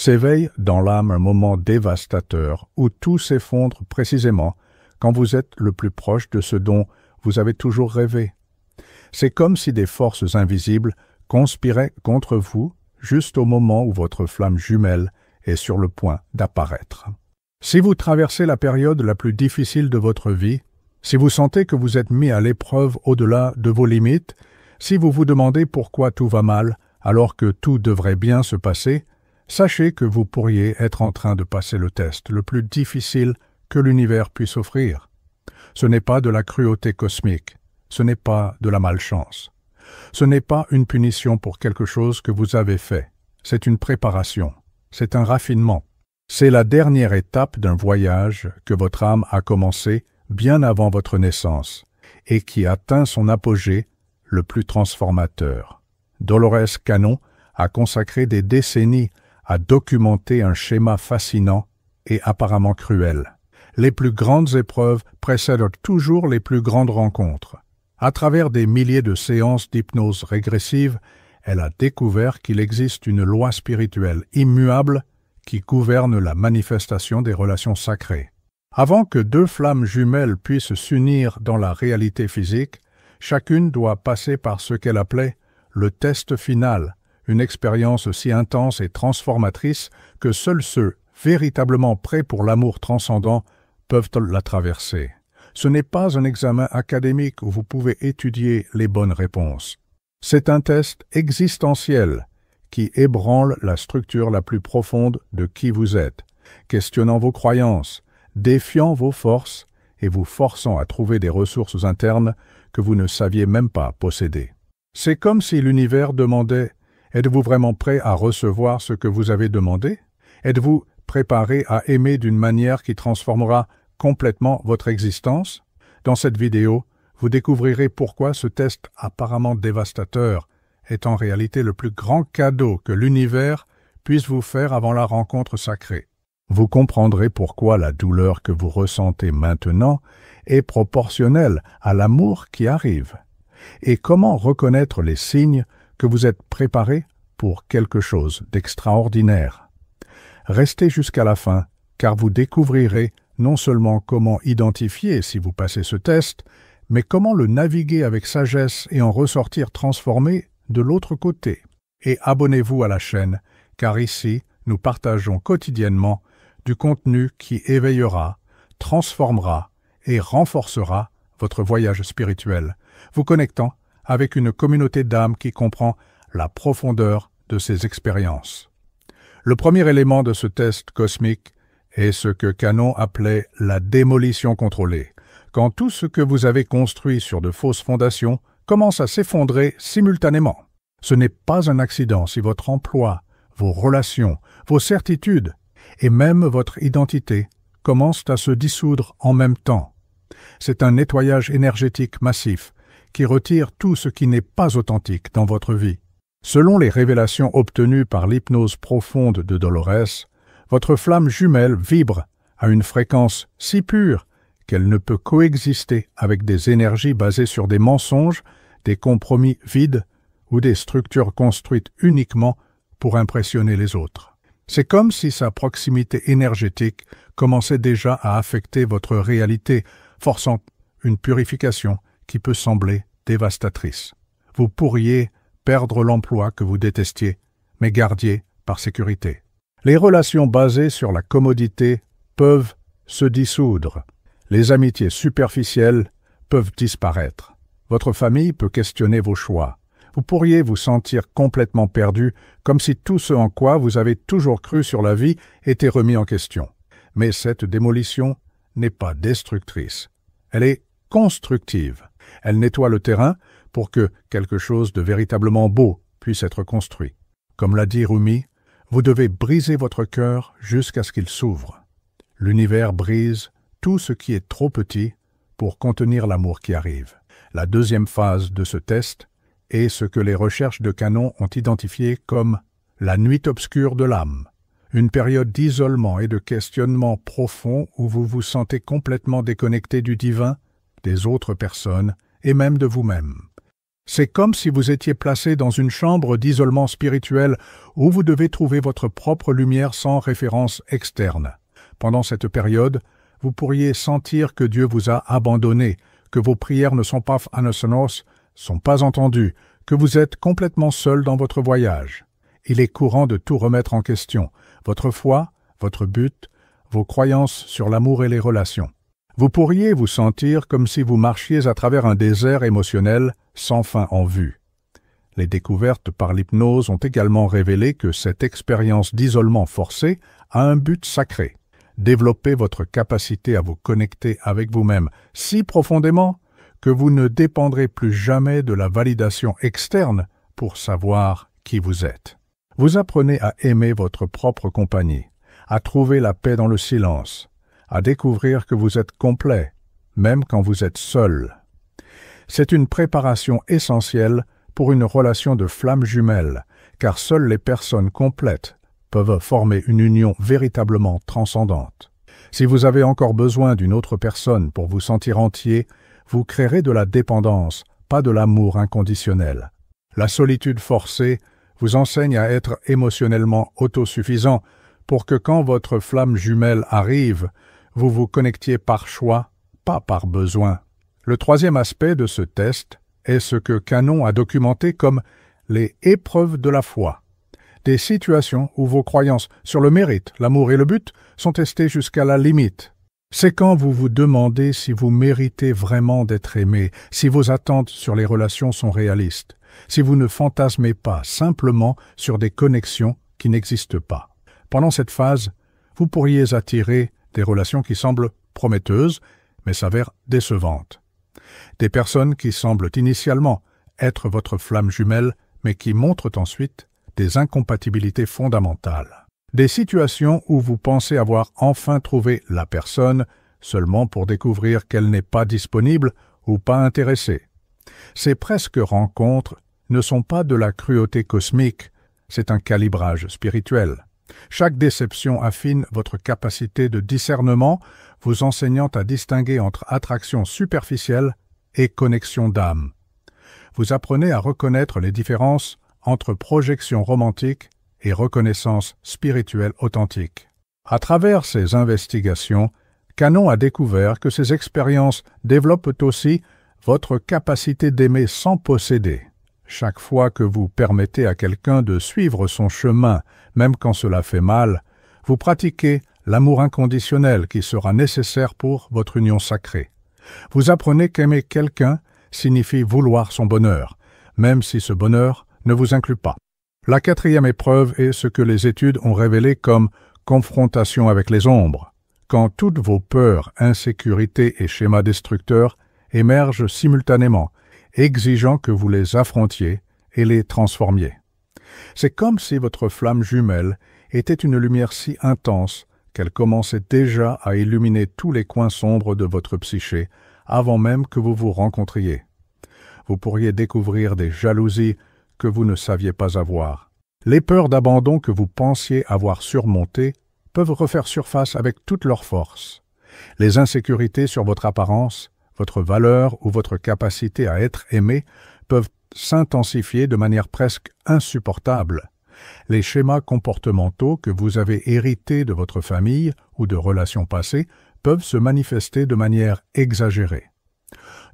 s'éveille dans l'âme un moment dévastateur où tout s'effondre précisément quand vous êtes le plus proche de ce dont vous avez toujours rêvé. C'est comme si des forces invisibles conspiraient contre vous juste au moment où votre flamme jumelle est sur le point d'apparaître. Si vous traversez la période la plus difficile de votre vie, si vous sentez que vous êtes mis à l'épreuve au-delà de vos limites, si vous vous demandez pourquoi tout va mal alors que tout devrait bien se passer, sachez que vous pourriez être en train de passer le test le plus difficile que l'univers puisse offrir. Ce n'est pas de la cruauté cosmique, ce n'est pas de la malchance. Ce n'est pas une punition pour quelque chose que vous avez fait, c'est une préparation, c'est un raffinement. C'est la dernière étape d'un voyage que votre âme a commencé bien avant votre naissance et qui atteint son apogée le plus transformateur. Dolores Cannon a consacré des décennies à documenter un schéma fascinant et apparemment cruel. Les plus grandes épreuves précèdent toujours les plus grandes rencontres. À travers des milliers de séances d'hypnose régressive, elle a découvert qu'il existe une loi spirituelle immuable qui gouverne la manifestation des relations sacrées. Avant que deux flammes jumelles puissent s'unir dans la réalité physique, chacune doit passer par ce qu'elle appelait le test final, une expérience si intense et transformatrice que seuls ceux véritablement prêts pour l'amour transcendant peuvent la traverser. Ce n'est pas un examen académique où vous pouvez étudier les bonnes réponses. C'est un test existentiel qui ébranle la structure la plus profonde de qui vous êtes, questionnant vos croyances, défiant vos forces et vous forçant à trouver des ressources internes que vous ne saviez même pas posséder. C'est comme si l'univers demandait « Êtes-vous vraiment prêt à recevoir ce que vous avez demandé? Êtes-vous préparé à aimer d'une manière qui transformera complètement votre existence ?» Dans cette vidéo, vous découvrirez pourquoi ce test apparemment dévastateur est en réalité le plus grand cadeau que l'univers puisse vous faire avant la rencontre sacrée. Vous comprendrez pourquoi la douleur que vous ressentez maintenant est proportionnelle à l'amour qui arrive, et comment reconnaître les signes que vous êtes préparé pour quelque chose d'extraordinaire. Restez jusqu'à la fin, car vous découvrirez non seulement comment identifier si vous passez ce test, mais comment le naviguer avec sagesse et en ressortir transformé de l'autre côté. Et abonnez-vous à la chaîne, car ici, nous partageons quotidiennement du contenu qui éveillera, transformera et renforcera votre voyage spirituel, vous connectant avec une communauté d'âmes qui comprend la profondeur de ces expériences. Le premier élément de ce test cosmique est ce que Cannon appelait la démolition contrôlée, quand tout ce que vous avez construit sur de fausses fondations commence à s'effondrer simultanément. Ce n'est pas un accident si votre emploi, vos relations, vos certitudes et même votre identité commencent à se dissoudre en même temps. C'est un nettoyage énergétique massif qui retire tout ce qui n'est pas authentique dans votre vie. Selon les révélations obtenues par l'hypnose profonde de Dolores, votre flamme jumelle vibre à une fréquence si pure qu'elle ne peut coexister avec des énergies basées sur des mensonges, des compromis vides ou des structures construites uniquement pour impressionner les autres. C'est comme si sa proximité énergétique commençait déjà à affecter votre réalité, forçant une purification qui peut sembler dévastatrice. Vous pourriez perdre l'emploi que vous détestiez, mais gardiez par sécurité. Les relations basées sur la commodité peuvent se dissoudre. Les amitiés superficielles peuvent disparaître. Votre famille peut questionner vos choix. Vous pourriez vous sentir complètement perdu, comme si tout ce en quoi vous avez toujours cru sur la vie était remis en question. Mais cette démolition n'est pas destructrice. Elle est constructive. Elle nettoie le terrain pour que quelque chose de véritablement beau puisse être construit. Comme l'a dit Rumi, vous devez briser votre cœur jusqu'à ce qu'il s'ouvre. L'univers brise tout ce qui est trop petit pour contenir l'amour qui arrive. La deuxième phase de ce test est ce que les recherches de Cannon ont identifié comme la nuit obscure de l'âme, une période d'isolement et de questionnement profond où vous vous sentez complètement déconnecté du divin, des autres personnes et même de vous-même. C'est comme si vous étiez placé dans une chambre d'isolement spirituel où vous devez trouver votre propre lumière sans référence externe. Pendant cette période, vous pourriez sentir que Dieu vous a abandonné, que vos prières ne sont pas sont pas entendues, que vous êtes complètement seul dans votre voyage. Il est courant de tout remettre en question, votre foi, votre but, vos croyances sur l'amour et les relations. Vous pourriez vous sentir comme si vous marchiez à travers un désert émotionnel sans fin en vue. Les découvertes par l'hypnose ont également révélé que cette expérience d'isolement forcé a un but sacré. Développer votre capacité à vous connecter avec vous-même si profondément que vous ne dépendrez plus jamais de la validation externe pour savoir qui vous êtes. Vous apprenez à aimer votre propre compagnie, à trouver la paix dans le silence, à découvrir que vous êtes complet, même quand vous êtes seul. C'est une préparation essentielle pour une relation de flamme jumelle, car seules les personnes complètes peuvent former une union véritablement transcendante. Si vous avez encore besoin d'une autre personne pour vous sentir entier, vous créerez de la dépendance, pas de l'amour inconditionnel. La solitude forcée vous enseigne à être émotionnellement autosuffisant pour que quand votre flamme jumelle arrive, vous vous connectiez par choix, pas par besoin. Le troisième aspect de ce test est ce que Canon a documenté comme les épreuves de la foi. Des situations où vos croyances sur le mérite, l'amour et le but sont testées jusqu'à la limite. C'est quand vous vous demandez si vous méritez vraiment d'être aimé, si vos attentes sur les relations sont réalistes, si vous ne fantasmez pas simplement sur des connexions qui n'existent pas. Pendant cette phase, vous pourriez attirer des relations qui semblent prometteuses, mais s'avèrent décevantes. Des personnes qui semblent initialement être votre flamme jumelle, mais qui montrent ensuite des incompatibilités fondamentales. Des situations où vous pensez avoir enfin trouvé la personne seulement pour découvrir qu'elle n'est pas disponible ou pas intéressée. Ces presque rencontres ne sont pas de la cruauté cosmique, c'est un calibrage spirituel. Chaque déception affine votre capacité de discernement, vous enseignant à distinguer entre attraction superficielle et connexion d'âme. Vous apprenez à reconnaître les différences entre projection romantique et reconnaissance spirituelle authentique. À travers ces investigations, Canon a découvert que ces expériences développent aussi votre capacité d'aimer sans posséder. Chaque fois que vous permettez à quelqu'un de suivre son chemin, même quand cela fait mal, vous pratiquez l'amour inconditionnel qui sera nécessaire pour votre union sacrée. Vous apprenez qu'aimer quelqu'un signifie vouloir son bonheur, même si ce bonheur ne vous inclut pas. La quatrième épreuve est ce que les études ont révélé comme confrontation avec les ombres, quand toutes vos peurs, insécurités et schémas destructeurs émergent simultanément, exigeant que vous les affrontiez et les transformiez. C'est comme si votre flamme jumelle était une lumière si intense qu'elle commençait déjà à illuminer tous les coins sombres de votre psyché avant même que vous vous rencontriez. Vous pourriez découvrir des jalousies que vous ne saviez pas avoir. Les peurs d'abandon que vous pensiez avoir surmontées peuvent refaire surface avec toute leur force. Les insécurités sur votre apparence, votre valeur ou votre capacité à être aimé peuvent s'intensifier de manière presque insupportable. Les schémas comportementaux que vous avez hérités de votre famille ou de relations passées peuvent se manifester de manière exagérée.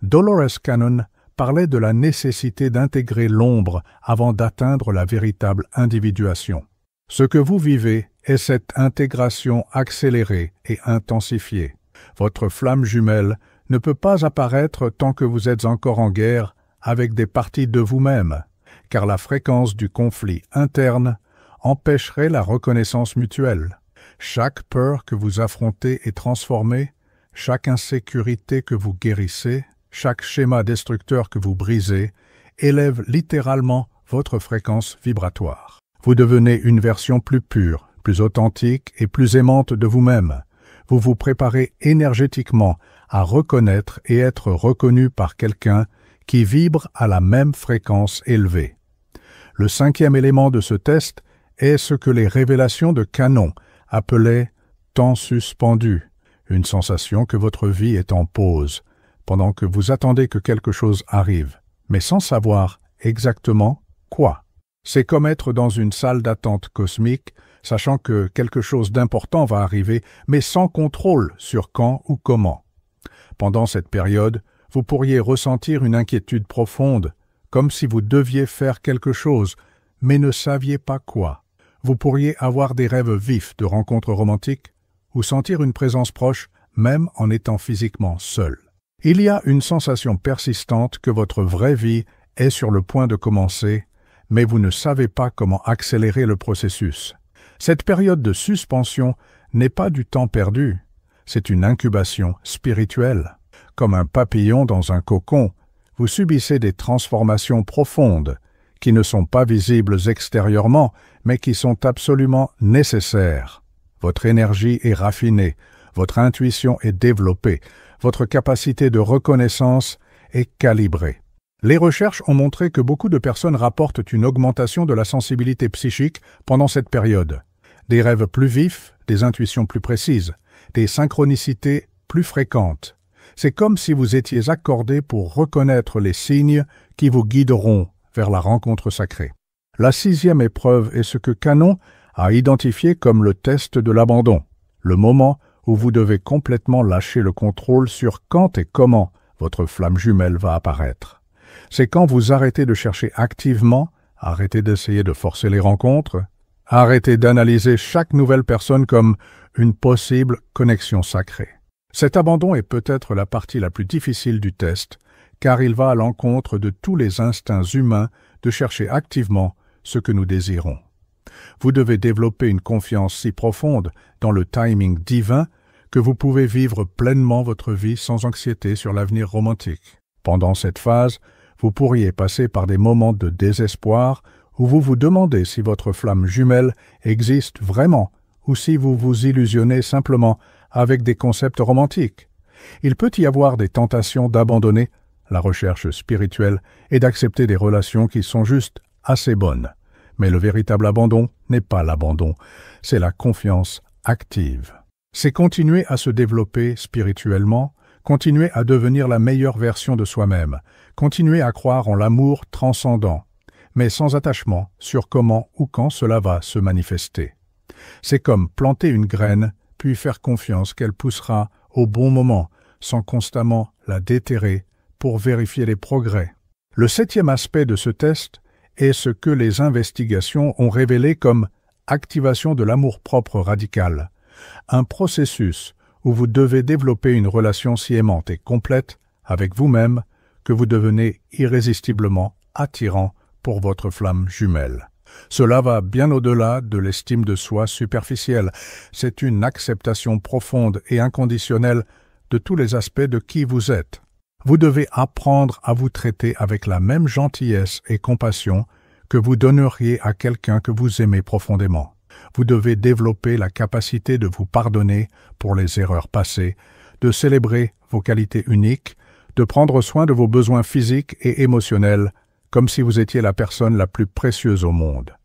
Dolores Cannon parlait de la nécessité d'intégrer l'ombre avant d'atteindre la véritable individuation. Ce que vous vivez est cette intégration accélérée et intensifiée. Votre flamme jumelle ne peut pas apparaître tant que vous êtes encore en guerre avec des parties de vous-même, car la fréquence du conflit interne empêcherait la reconnaissance mutuelle. Chaque peur que vous affrontez est transformée, chaque insécurité que vous guérissez, chaque schéma destructeur que vous brisez élève littéralement votre fréquence vibratoire. Vous devenez une version plus pure, plus authentique et plus aimante de vous-même. Vous vous préparez énergétiquement à reconnaître et être reconnu par quelqu'un qui vibre à la même fréquence élevée. Le cinquième élément de ce test est ce que les révélations de Canon appelaient « temps suspendu », une sensation que votre vie est en pause, pendant que vous attendez que quelque chose arrive. mais sans savoir exactement quoi. C'est comme être dans une salle d'attente cosmique, sachant que quelque chose d'important va arriver, mais sans contrôle sur quand ou comment. Pendant cette période, vous pourriez ressentir une inquiétude profonde, comme si vous deviez faire quelque chose, mais ne saviez pas quoi. Vous pourriez avoir des rêves vifs de rencontres romantiques ou sentir une présence proche, même en étant physiquement seul. Il y a une sensation persistante que votre vraie vie est sur le point de commencer, mais vous ne savez pas comment accélérer le processus. Cette période de suspension n'est pas du temps perdu, c'est une incubation spirituelle. Comme un papillon dans un cocon, vous subissez des transformations profondes qui ne sont pas visibles extérieurement, mais qui sont absolument nécessaires. Votre énergie est raffinée, votre intuition est développée, votre capacité de reconnaissance est calibrée. Les recherches ont montré que beaucoup de personnes rapportent une augmentation de la sensibilité psychique pendant cette période. Des rêves plus vifs, des intuitions plus précises, des synchronicités plus fréquentes. C'est comme si vous étiez accordé pour reconnaître les signes qui vous guideront vers la rencontre sacrée. La 6e épreuve est ce que Canon a identifié comme le test de l'abandon, le moment où vous devez complètement lâcher le contrôle sur quand et comment votre flamme jumelle va apparaître. C'est quand vous arrêtez de chercher activement, arrêtez d'essayer de forcer les rencontres, arrêtez d'analyser chaque nouvelle personne comme une possible connexion sacrée. Cet abandon est peut-être la partie la plus difficile du test, car il va à l'encontre de tous les instincts humains de chercher activement ce que nous désirons. Vous devez développer une confiance si profonde dans le timing divin que vous pouvez vivre pleinement votre vie sans anxiété sur l'avenir romantique. Pendant cette phase, vous pourriez passer par des moments de désespoir où vous vous demandez si votre flamme jumelle existe vraiment ou si vous vous illusionnez simplement avec des concepts romantiques. Il peut y avoir des tentations d'abandonner la recherche spirituelle et d'accepter des relations qui sont juste assez bonnes. Mais le véritable abandon n'est pas l'abandon, c'est la confiance active. C'est continuer à se développer spirituellement, continuer à devenir la meilleure version de soi-même, continuer à croire en l'amour transcendant, mais sans attachement sur comment ou quand cela va se manifester. C'est comme planter une graine, puis faire confiance qu'elle poussera au bon moment, sans constamment la déterrer pour vérifier les progrès. Le 7e aspect de ce test est ce que les investigations ont révélé comme activation de l'amour-propre radical, un processus où vous devez développer une relation si aimante et complète avec vous-même que vous devenez irrésistiblement attirant pour votre flamme jumelle. Cela va bien au-delà de l'estime de soi superficielle. C'est une acceptation profonde et inconditionnelle de tous les aspects de qui vous êtes. Vous devez apprendre à vous traiter avec la même gentillesse et compassion que vous donneriez à quelqu'un que vous aimez profondément. Vous devez développer la capacité de vous pardonner pour les erreurs passées, de célébrer vos qualités uniques, de prendre soin de vos besoins physiques et émotionnels, comme si vous étiez la personne la plus précieuse au monde.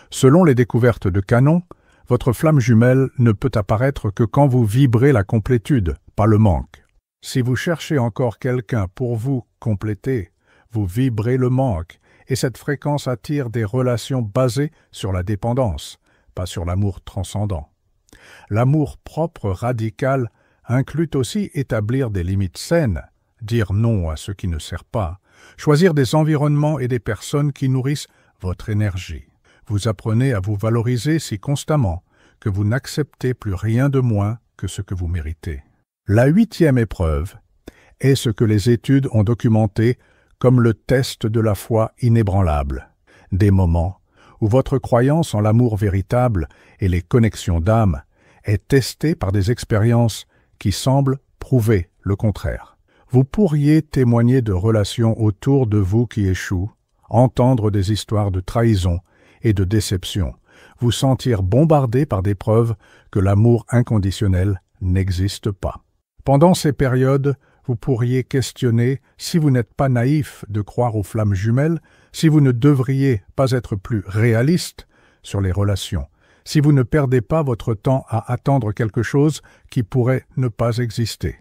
Selon les découvertes de Canon, votre flamme jumelle ne peut apparaître que quand vous vibrez la complétude, pas le manque. Si vous cherchez encore quelqu'un pour vous compléter, vous vibrez le manque, et cette fréquence attire des relations basées sur la dépendance, pas sur l'amour transcendant. L'amour propre radical inclut aussi établir des limites saines, dire non à ce qui ne sert pas, choisir des environnements et des personnes qui nourrissent votre énergie. Vous apprenez à vous valoriser si constamment que vous n'acceptez plus rien de moins que ce que vous méritez. La 8e épreuve est ce que les études ont documenté comme le test de la foi inébranlable, des moments où votre croyance en l'amour véritable et les connexions d'âme est testée par des expériences qui semblent prouver le contraire. Vous pourriez témoigner de relations autour de vous qui échouent, entendre des histoires de trahison et de déception, vous sentir bombardé par des preuves que l'amour inconditionnel n'existe pas. Pendant ces périodes, vous pourriez questionner si vous n'êtes pas naïf de croire aux flammes jumelles, si vous ne devriez pas être plus réaliste sur les relations, si vous ne perdez pas votre temps à attendre quelque chose qui pourrait ne pas exister.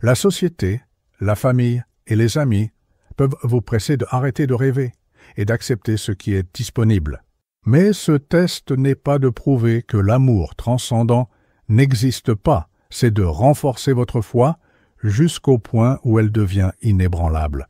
La société, la famille et les amis peuvent vous presser d'arrêter de rêver et d'accepter ce qui est disponible. Mais ce test n'est pas de prouver que l'amour transcendant n'existe pas, c'est de renforcer votre foi jusqu'au point où elle devient inébranlable.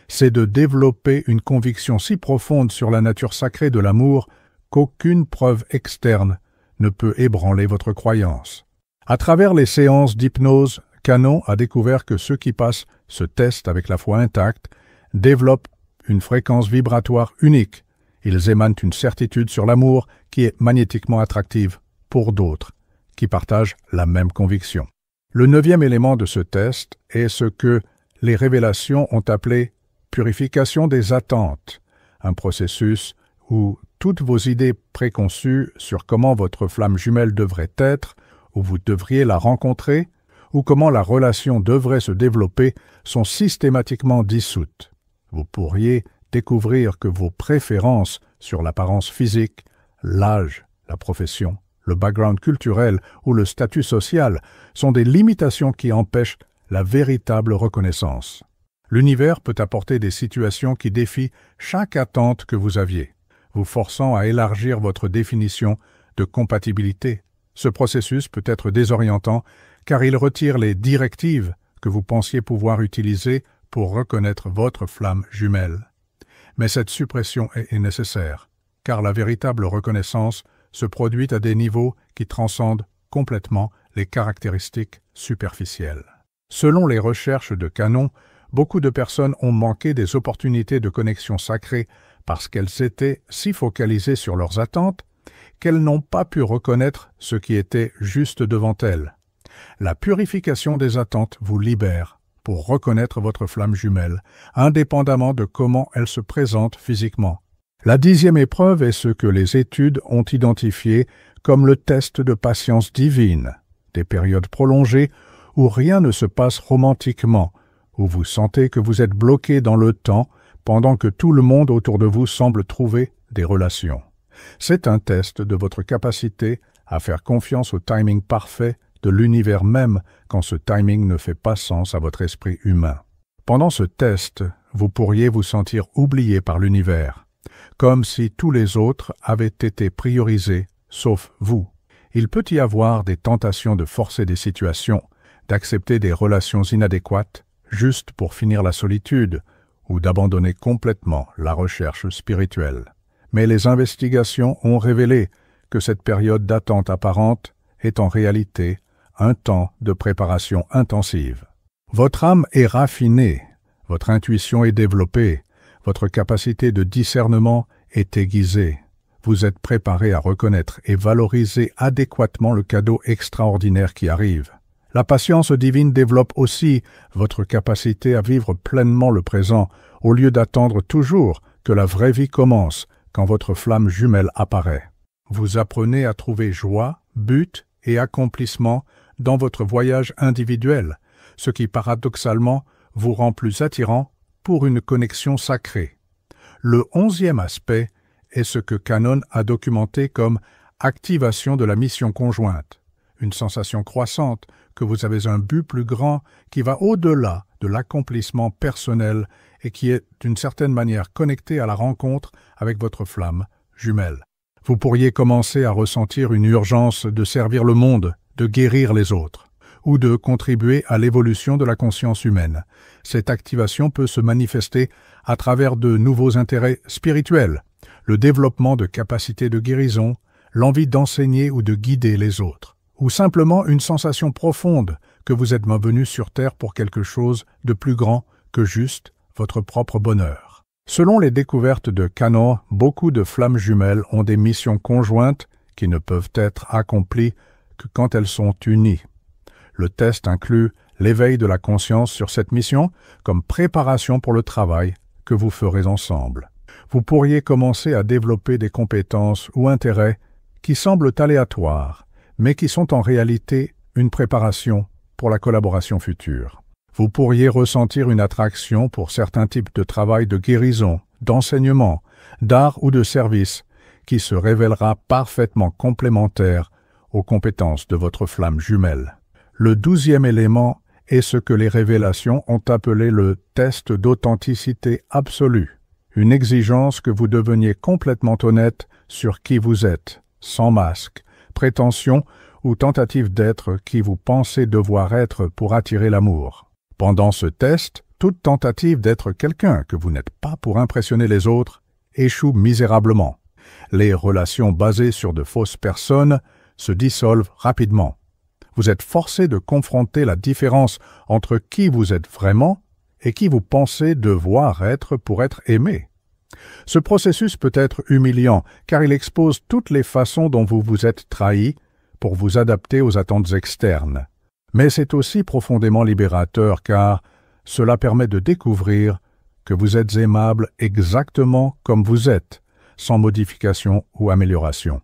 C'est de développer une conviction si profonde sur la nature sacrée de l'amour qu'aucune preuve externe ne peut ébranler votre croyance. À travers les séances d'hypnose, Canon a découvert que ceux qui passent ce test avec la foi intacte développent une fréquence vibratoire unique. Ils émanent une certitude sur l'amour qui est magnétiquement attractive pour d'autres qui partagent la même conviction. Le 9e élément de ce test est ce que les révélations ont appelé purification des attentes, un processus où toutes vos idées préconçues sur comment votre flamme jumelle devrait être, où vous devriez la rencontrer, ou comment la relation devrait se développer sont systématiquement dissoutes. Vous pourriez découvrir que vos préférences sur l'apparence physique, l'âge, la profession, le background culturel ou le statut social sont des limitations qui empêchent la véritable reconnaissance. L'univers peut apporter des situations qui défient chaque attente que vous aviez, vous forçant à élargir votre définition de compatibilité. Ce processus peut être désorientant car il retire les directives que vous pensiez pouvoir utiliser pour reconnaître votre flamme jumelle. Mais cette suppression est nécessaire, car la véritable reconnaissance se produit à des niveaux qui transcendent complètement les caractéristiques superficielles. Selon les recherches de Canon, beaucoup de personnes ont manqué des opportunités de connexion sacrée parce qu'elles étaient si focalisées sur leurs attentes qu'elles n'ont pas pu reconnaître ce qui était juste devant elles. La purification des attentes vous libère pour reconnaître votre flamme jumelle, indépendamment de comment elle se présente physiquement. La 10e épreuve est ce que les études ont identifié comme le test de patience divine, des périodes prolongées où rien ne se passe romantiquement, où vous sentez que vous êtes bloqué dans le temps pendant que tout le monde autour de vous semble trouver des relations. C'est un test de votre capacité à faire confiance au timing parfait de l'univers même quand ce timing ne fait pas sens à votre esprit humain. Pendant ce test, vous pourriez vous sentir oublié par l'univers, comme si tous les autres avaient été priorisés, sauf vous. Il peut y avoir des tentations de forcer des situations, d'accepter des relations inadéquates, juste pour finir la solitude, ou d'abandonner complètement la recherche spirituelle. Mais les investigations ont révélé que cette période d'attente apparente est en réalité un temps de préparation intensive. Votre âme est raffinée, votre intuition est développée, votre capacité de discernement est aiguisée. Vous êtes préparé à reconnaître et valoriser adéquatement le cadeau extraordinaire qui arrive. La patience divine développe aussi votre capacité à vivre pleinement le présent, au lieu d'attendre toujours que la vraie vie commence quand votre flamme jumelle apparaît. Vous apprenez à trouver joie, but et accomplissement dans votre voyage individuel, ce qui paradoxalement vous rend plus attirant pour une connexion sacrée. Le 11e aspect est ce que Canon a documenté comme activation de la mission conjointe, une sensation croissante que vous avez un but plus grand qui va au-delà de l'accomplissement personnel et qui est d'une certaine manière connecté à la rencontre avec votre flamme jumelle. Vous pourriez commencer à ressentir une urgence de servir le monde, de guérir les autres, ou de contribuer à l'évolution de la conscience humaine. Cette activation peut se manifester à travers de nouveaux intérêts spirituels, le développement de capacités de guérison, l'envie d'enseigner ou de guider les autres, ou simplement une sensation profonde que vous êtes venu sur Terre pour quelque chose de plus grand que juste votre propre bonheur. Selon les découvertes de Canon, beaucoup de flammes jumelles ont des missions conjointes qui ne peuvent être accomplies que quand elles sont unies. Le test inclut l'éveil de la conscience sur cette mission comme préparation pour le travail que vous ferez ensemble. Vous pourriez commencer à développer des compétences ou intérêts qui semblent aléatoires, mais qui sont en réalité une préparation pour la collaboration future. Vous pourriez ressentir une attraction pour certains types de travail de guérison, d'enseignement, d'art ou de service qui se révélera parfaitement complémentaire aux compétences de votre flamme jumelle. Le 12e élément est ce que les révélations ont appelé le test d'authenticité absolue, une exigence que vous deveniez complètement honnête sur qui vous êtes, sans masque, prétention ou tentative d'être qui vous pensez devoir être pour attirer l'amour. Pendant ce test, toute tentative d'être quelqu'un que vous n'êtes pas pour impressionner les autres échoue misérablement. Les relations basées sur de fausses personnes se dissolvent rapidement. Vous êtes forcé de confronter la différence entre qui vous êtes vraiment et qui vous pensez devoir être pour être aimé. Ce processus peut être humiliant car il expose toutes les façons dont vous vous êtes trahi pour vous adapter aux attentes externes. Mais c'est aussi profondément libérateur car cela permet de découvrir que vous êtes aimable exactement comme vous êtes, sans modification ou amélioration.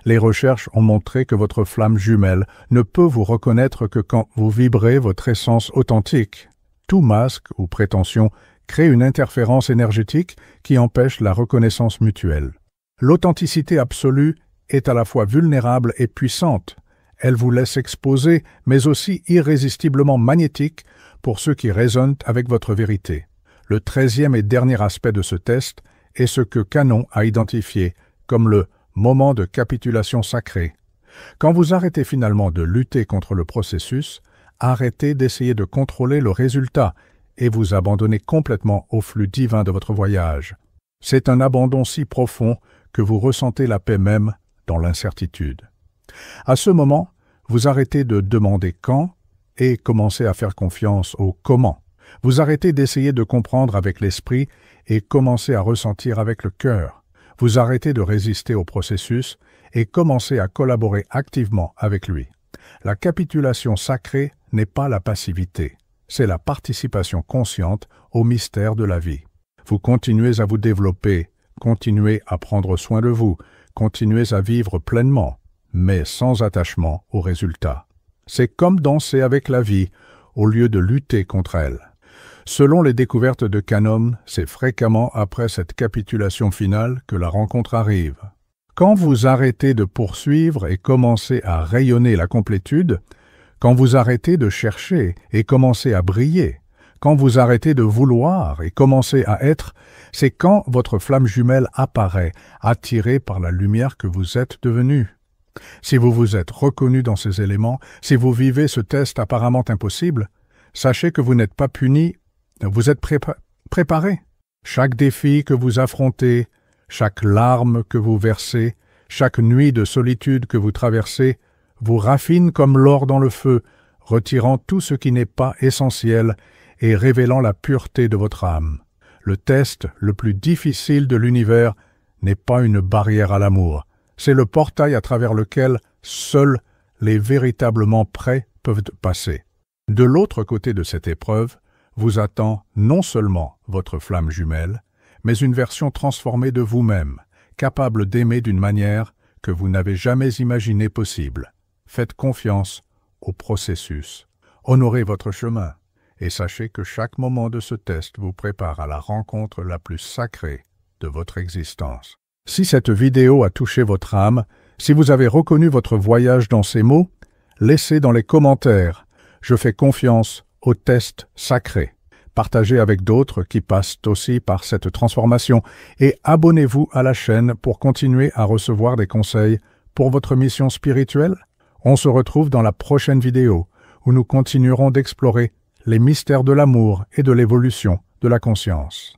Les recherches ont montré que votre flamme jumelle ne peut vous reconnaître que quand vous vibrez votre essence authentique. Tout masque ou prétention crée une interférence énergétique qui empêche la reconnaissance mutuelle. L'authenticité absolue est à la fois vulnérable et puissante. Elle vous laisse exposé, mais aussi irrésistiblement magnétique pour ceux qui résonnent avec votre vérité. Le 13e et dernier aspect de ce test est ce que Canon a identifié comme le moment de capitulation sacrée. Quand vous arrêtez finalement de lutter contre le processus, arrêtez d'essayer de contrôler le résultat et vous abandonnez complètement au flux divin de votre voyage. C'est un abandon si profond que vous ressentez la paix même dans l'incertitude. À ce moment, vous arrêtez de demander quand et commencez à faire confiance au comment. Vous arrêtez d'essayer de comprendre avec l'esprit et commencez à ressentir avec le cœur. Vous arrêtez de résister au processus et commencez à collaborer activement avec lui. La capitulation sacrée n'est pas la passivité, c'est la participation consciente au mystère de la vie. Vous continuez à vous développer, continuez à prendre soin de vous, continuez à vivre pleinement, mais sans attachement au résultat. C'est comme danser avec la vie au lieu de lutter contre elle. Selon les découvertes de Canon, c'est fréquemment après cette capitulation finale que la rencontre arrive. Quand vous arrêtez de poursuivre et commencez à rayonner la complétude, quand vous arrêtez de chercher et commencez à briller, quand vous arrêtez de vouloir et commencez à être, c'est quand votre flamme jumelle apparaît, attirée par la lumière que vous êtes devenu. Si vous vous êtes reconnu dans ces éléments, si vous vivez ce test apparemment impossible, sachez que vous n'êtes pas puni, vous êtes préparé. Chaque défi que vous affrontez, chaque larme que vous versez, chaque nuit de solitude que vous traversez, vous raffine comme l'or dans le feu, retirant tout ce qui n'est pas essentiel et révélant la pureté de votre âme. Le test le plus difficile de l'univers n'est pas une barrière à l'amour, c'est le portail à travers lequel seuls les véritablement prêts peuvent passer. De l'autre côté de cette épreuve, vous attend non seulement votre flamme jumelle, mais une version transformée de vous-même, capable d'aimer d'une manière que vous n'avez jamais imaginée possible. Faites confiance au processus. Honorez votre chemin et sachez que chaque moment de ce test vous prépare à la rencontre la plus sacrée de votre existence. Si cette vidéo a touché votre âme, si vous avez reconnu votre voyage dans ces mots, laissez dans les commentaires « Je fais confiance au test sacré ». Partagez avec d'autres qui passent aussi par cette transformation et abonnez-vous à la chaîne pour continuer à recevoir des conseils pour votre mission spirituelle. On se retrouve dans la prochaine vidéo où nous continuerons d'explorer les mystères de l'amour et de l'évolution de la conscience.